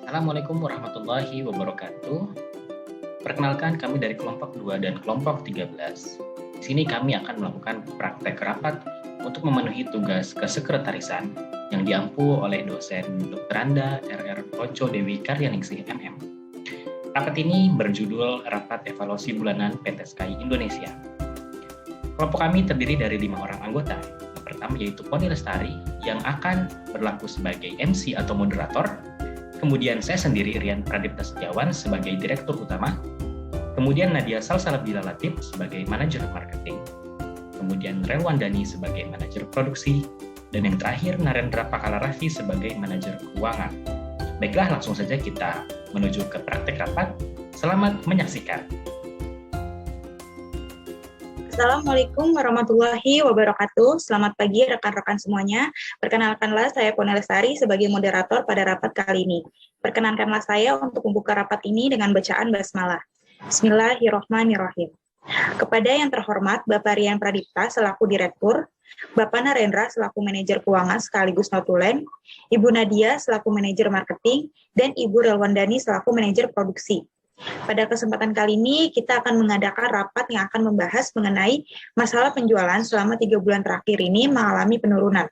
Assalamualaikum warahmatullahi wabarakatuh. Perkenalkan kami dari kelompok 2 dan kelompok 13. Di sini kami akan melakukan praktek rapat untuk memenuhi tugas kesekretarisan yang diampu oleh dosen Dr. Anda RR Poco Dewi Karyaningsih MM. Rapat ini berjudul Rapat Evaluasi Bulanan PT Sky Indonesia. Kelompok kami terdiri dari 5 orang anggota. Yang pertama yaitu Poni Lestari yang akan berlaku sebagai MC atau moderator. Kemudian saya sendiri, Rian Pradipta Setiawan, sebagai Direktur Utama. Kemudian Nadia Salsabila Latif sebagai Manajer Marketing. Kemudian Relwan Dani sebagai Manajer Produksi. Dan yang terakhir, Narendra Pakala Raffi sebagai Manajer Keuangan. Baiklah, langsung saja kita menuju ke praktek rapat. Selamat menyaksikan. Assalamualaikum warahmatullahi wabarakatuh. Selamat pagi rekan-rekan semuanya. Perkenalkanlah saya Poni Lestari sebagai moderator pada rapat kali ini. Perkenankanlah saya untuk membuka rapat ini dengan bacaan basmalah. Bismillahirrahmanirrahim. Kepada yang terhormat Bapak Rian Pradipta selaku Direktur, Bapak Narendra selaku Manajer Keuangan sekaligus notulen, Ibu Nadia selaku Manajer Marketing, dan Ibu Relwandani selaku Manajer Produksi. Pada kesempatan kali ini, kita akan mengadakan rapat yang akan membahas mengenai masalah penjualan selama 3 bulan terakhir ini mengalami penurunan.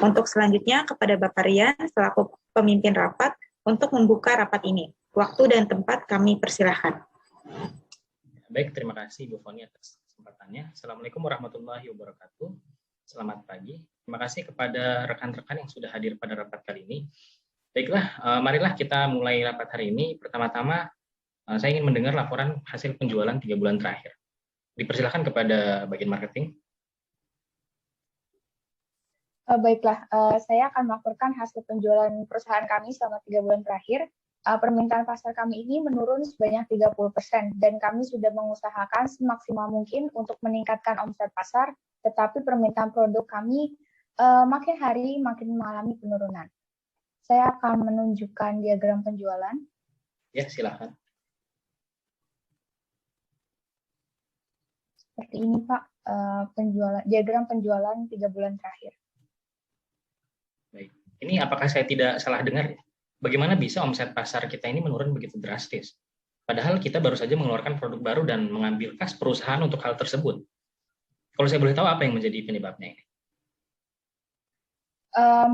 Untuk selanjutnya, kepada Bapak Rian, selaku pemimpin rapat, untuk membuka rapat ini. Waktu dan tempat kami persilahkan. Baik, terima kasih Bu Foni atas kesempatannya. Assalamualaikum warahmatullahi wabarakatuh. Selamat pagi. Terima kasih kepada rekan-rekan yang sudah hadir pada rapat kali ini. Baiklah, marilah kita mulai rapat hari ini. Pertama-tama, saya ingin mendengar laporan hasil penjualan 3 bulan terakhir. Dipersilakan kepada bagian marketing. Baiklah, saya akan melaporkan hasil penjualan perusahaan kami selama 3 bulan terakhir. Permintaan pasar kami ini menurun sebanyak 30% dan kami sudah mengusahakan semaksimal mungkin untuk meningkatkan omset pasar, tetapi permintaan produk kami makin hari makin mengalami penurunan. Saya akan menunjukkan diagram penjualan. Ya, silakan. Seperti ini Pak, diagram penjualan 3 bulan terakhir. Baik, ini apakah saya tidak salah dengar? Bagaimana bisa omset pasar kita ini menurun begitu drastis? Padahal kita baru saja mengeluarkan produk baru dan mengambil kas perusahaan untuk hal tersebut. Kalau saya boleh tahu apa yang menjadi penyebabnya ini?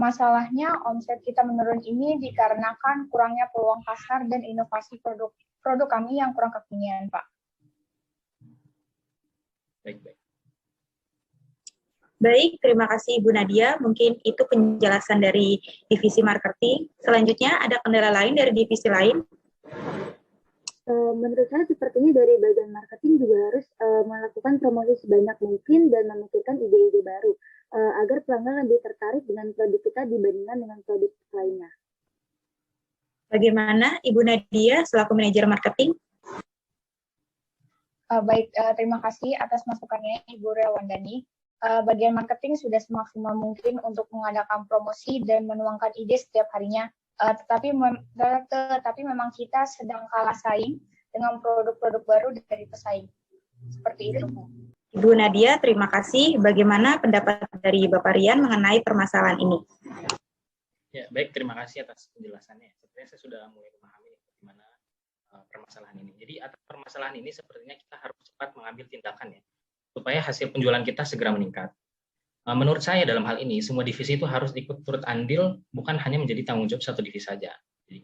Masalahnya omset kita menurun ini dikarenakan kurangnya peluang pasar dan inovasi produk kami yang kurang kekinian Pak. Baik. Baik, terima kasih Ibu Nadia. Mungkin itu penjelasan dari divisi marketing. Selanjutnya ada kendala lain dari divisi lain? Menurut saya sepertinya dari bagian marketing juga harus melakukan promosi sebanyak mungkin dan memikirkan ide-ide baru agar pelanggan lebih tertarik dengan produk kita dibandingkan dengan produk lainnya. Bagaimana Ibu Nadia selaku manajer marketing? Baik, terima kasih atas masukannya Ibu Relwandani. Bagian marketing sudah semaksimal mungkin untuk mengadakan promosi dan menuangkan ide setiap harinya. Tetapi memang kita sedang kalah saing dengan produk-produk baru dari pesaing. Seperti itu. Ibu Nadia, terima kasih. Bagaimana pendapat dari Bapak Rian mengenai permasalahan ini? Ya, baik, terima kasih atas penjelasannya. Sebenarnya saya sudah mulai memahami bagaimana permasalahan ini. Jadi atas permasalahan ini sepertinya kita harus cepat mengambil tindakan ya, supaya hasil penjualan kita segera meningkat. Menurut saya dalam hal ini semua divisi itu harus ikut turut andil, bukan hanya menjadi tanggung jawab satu divisi saja. Jadi,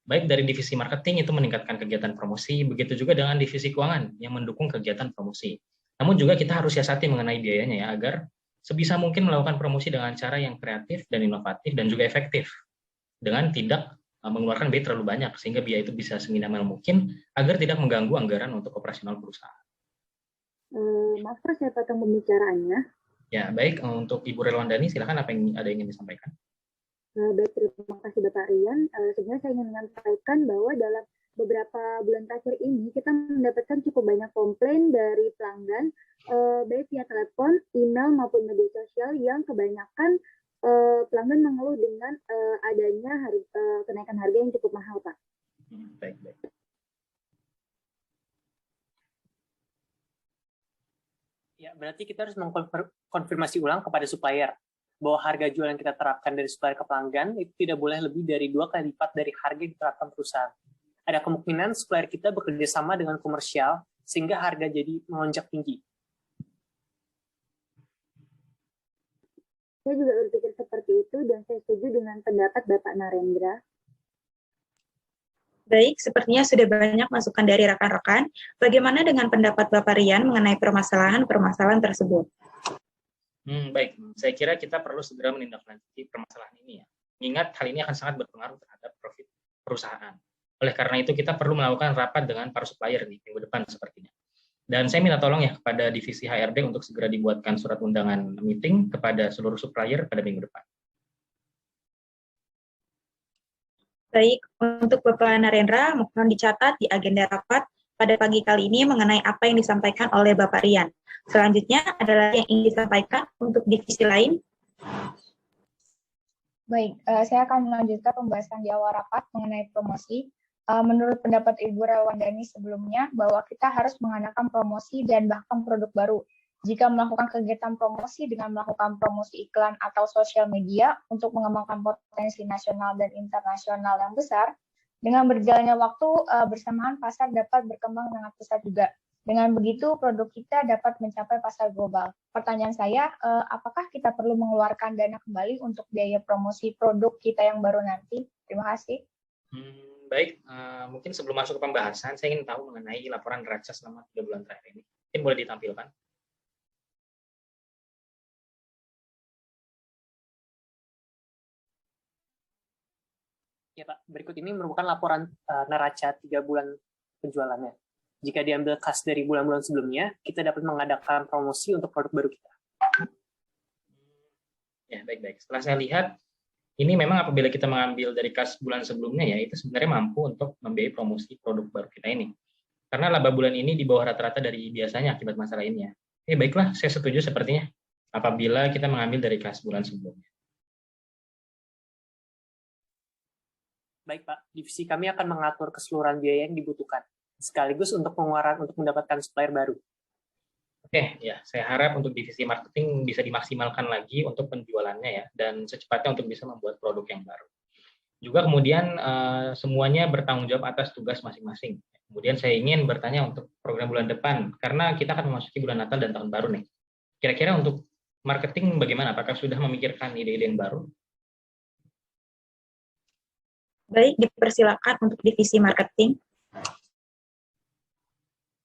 baik dari divisi marketing itu meningkatkan kegiatan promosi, begitu juga dengan divisi keuangan yang mendukung kegiatan promosi. Namun juga kita harus siasati mengenai biayanya ya, agar sebisa mungkin melakukan promosi dengan cara yang kreatif dan inovatif dan juga efektif, dengan tidak mengeluarkan biaya terlalu banyak, sehingga biaya itu bisa seminimal mungkin agar tidak mengganggu anggaran untuk operasional perusahaan. Maaf, saya potong pembicaraannya. Ya, baik. Untuk Ibu Relwandani, silakan apa yang ada ingin disampaikan? Baik, terima kasih Bapak Rian. Sebenarnya saya ingin menyampaikan bahwa dalam beberapa bulan terakhir ini kita mendapatkan cukup banyak komplain dari pelanggan, baik via telepon, email maupun media sosial yang kebanyakan pelanggan mengeluh dengan adanya kenaikan harga yang cukup mahal, Pak. Baik. Ya, berarti kita harus mengkonfirmasi ulang kepada supplier bahwa harga jual yang kita terapkan dari supplier ke pelanggan itu tidak boleh lebih dari 2 kali lipat dari harga yang diterapkan perusahaan. Ada kemungkinan supplier kita bekerja sama dengan komersial sehingga harga jadi melonjak tinggi. Saya juga berpikir seperti itu dan saya setuju dengan pendapat Bapak Narendra. Baik, sepertinya sudah banyak masukan dari rekan-rekan. Bagaimana dengan pendapat Bapak Rian mengenai permasalahan-permasalahan tersebut? Baik, saya kira kita perlu segera menindaklanjuti permasalahan ini ya. Mengingat hal ini akan sangat berpengaruh terhadap profit perusahaan. Oleh karena itu kita perlu melakukan rapat dengan para supplier di minggu depan sepertinya. Dan saya minta tolong ya kepada divisi HRD untuk segera dibuatkan surat undangan meeting kepada seluruh supplier pada minggu depan. Baik, untuk Bapak Narendra, mohon dicatat di agenda rapat pada pagi kali ini mengenai apa yang disampaikan oleh Bapak Rian. Selanjutnya adalah yang ingin disampaikan untuk divisi lain. Baik, saya akan melanjutkan pembahasan di awal rapat mengenai promosi. Menurut pendapat Ibu Rawandani sebelumnya, bahwa kita harus mengadakan promosi dan bahkan produk baru. Jika melakukan kegiatan promosi dengan melakukan promosi iklan atau sosial media untuk mengembangkan potensi nasional dan internasional yang besar, dengan berjalannya waktu bersamaan pasar dapat berkembang sangat pesat juga. Dengan begitu, produk kita dapat mencapai pasar global. Pertanyaan saya, apakah kita perlu mengeluarkan dana kembali untuk biaya promosi produk kita yang baru nanti? Terima kasih. Baik, mungkin sebelum masuk ke pembahasan, saya ingin tahu mengenai laporan neraca selama 3 bulan terakhir ini. Mungkin boleh ditampilkan. Ya Pak, berikut ini merupakan laporan neraca 3 bulan penjualannya. Jika diambil kas dari bulan-bulan sebelumnya, kita dapat mengadakan promosi untuk produk baru kita. Ya, baik-baik. Setelah saya lihat, ini memang apabila kita mengambil dari kas bulan sebelumnya ya, itu sebenarnya mampu untuk membiayai promosi produk baru kita ini. Karena laba bulan ini di bawah rata-rata dari biasanya akibat masalah ini ya. Baiklah, saya setuju sepertinya apabila kita mengambil dari kas bulan sebelumnya. Baik Pak, divisi kami akan mengatur keseluruhan biaya yang dibutuhkan, sekaligus untuk pengeluaran untuk mendapatkan supplier baru. Oke, ya, saya harap untuk divisi marketing bisa dimaksimalkan lagi untuk penjualannya ya, dan secepatnya untuk bisa membuat produk yang baru. Juga kemudian semuanya bertanggung jawab atas tugas masing-masing. Kemudian saya ingin bertanya untuk program bulan depan, karena kita akan memasuki bulan Natal dan Tahun Baru nih. Kira-kira untuk marketing bagaimana? Apakah sudah memikirkan ide-ide yang baru? Baik, dipersilakan untuk divisi marketing.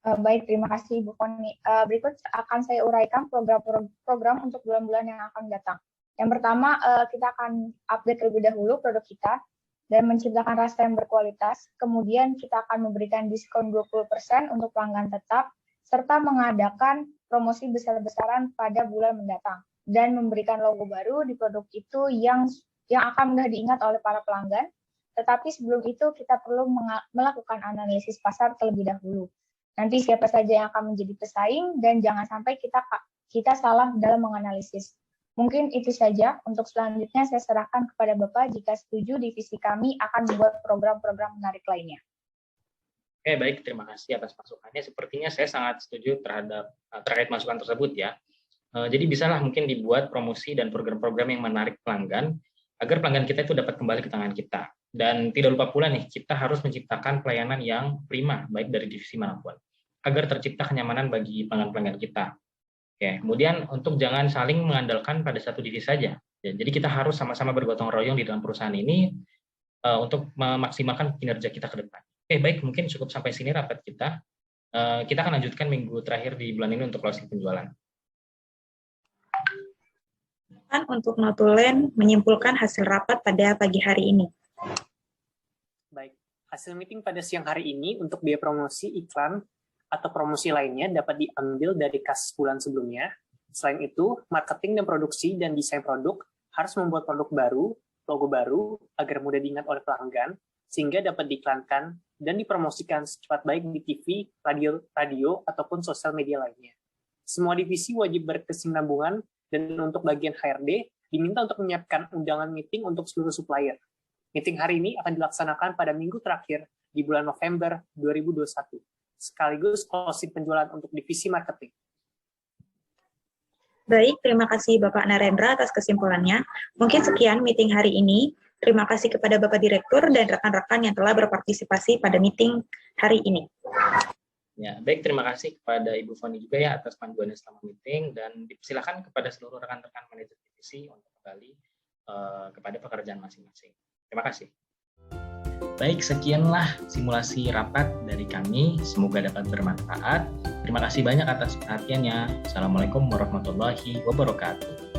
Baik, terima kasih Bu Koni. Berikut akan saya uraikan program untuk bulan-bulan yang akan datang. Yang pertama, kita akan update terlebih dahulu produk kita dan menciptakan rasa yang berkualitas. Kemudian kita akan memberikan diskon 20% untuk pelanggan tetap, serta mengadakan promosi besar-besaran pada bulan mendatang. Dan memberikan logo baru di produk itu yang akan mudah diingat oleh para pelanggan. Tetapi sebelum itu kita perlu melakukan analisis pasar terlebih dahulu. Nanti siapa saja yang akan menjadi pesaing dan jangan sampai kita salah dalam menganalisis. Mungkin itu saja. Untuk selanjutnya saya serahkan kepada Bapak jika setuju divisi kami akan membuat program-program menarik lainnya. Oke, baik, terima kasih atas masukannya. Sepertinya saya sangat setuju terkait masukan tersebut ya. Jadi bisalah mungkin dibuat promosi dan program-program yang menarik pelanggan agar pelanggan kita itu dapat kembali ke tangan kita. Dan tidak lupa pula nih, kita harus menciptakan pelayanan yang prima, baik dari divisi manapun, agar tercipta kenyamanan bagi pelanggan-pelanggan kita. Oke, kemudian untuk jangan saling mengandalkan pada satu divisi saja. Ya, jadi kita harus sama-sama bergotong royong di dalam perusahaan ini untuk memaksimalkan kinerja kita ke depan. Oke, baik, mungkin cukup sampai sini rapat kita. Kita akan lanjutkan minggu terakhir di bulan ini untuk closing penjualan. Untuk notulen menyimpulkan hasil rapat pada pagi hari ini. Baik, hasil meeting pada siang hari ini untuk biaya promosi iklan atau promosi lainnya dapat diambil dari kas bulan sebelumnya. Selain itu, marketing dan produksi dan desain produk harus membuat produk baru, logo baru, agar mudah diingat oleh pelanggan, sehingga dapat diiklankan dan dipromosikan secepat baik di TV, radio, ataupun sosial media lainnya. Semua divisi wajib berkesinambungan dan untuk bagian HRD diminta untuk menyiapkan undangan meeting untuk seluruh supplier. Meeting hari ini akan dilaksanakan pada minggu terakhir di bulan November 2021, sekaligus closing penjualan untuk divisi marketing. Baik, terima kasih Bapak Narendra atas kesimpulannya. Mungkin sekian meeting hari ini. Terima kasih kepada Bapak Direktur dan rekan-rekan yang telah berpartisipasi pada meeting hari ini. Ya, baik, terima kasih kepada Ibu Foni juga ya atas panduannya selama meeting, dan dipersilakan kepada seluruh rekan-rekan manajer divisi untuk kembali kepada pekerjaan masing-masing. Terima kasih. Baik, sekianlah simulasi rapat dari kami. Semoga dapat bermanfaat. Terima kasih banyak atas perhatiannya. Assalamualaikum warahmatullahi wabarakatuh.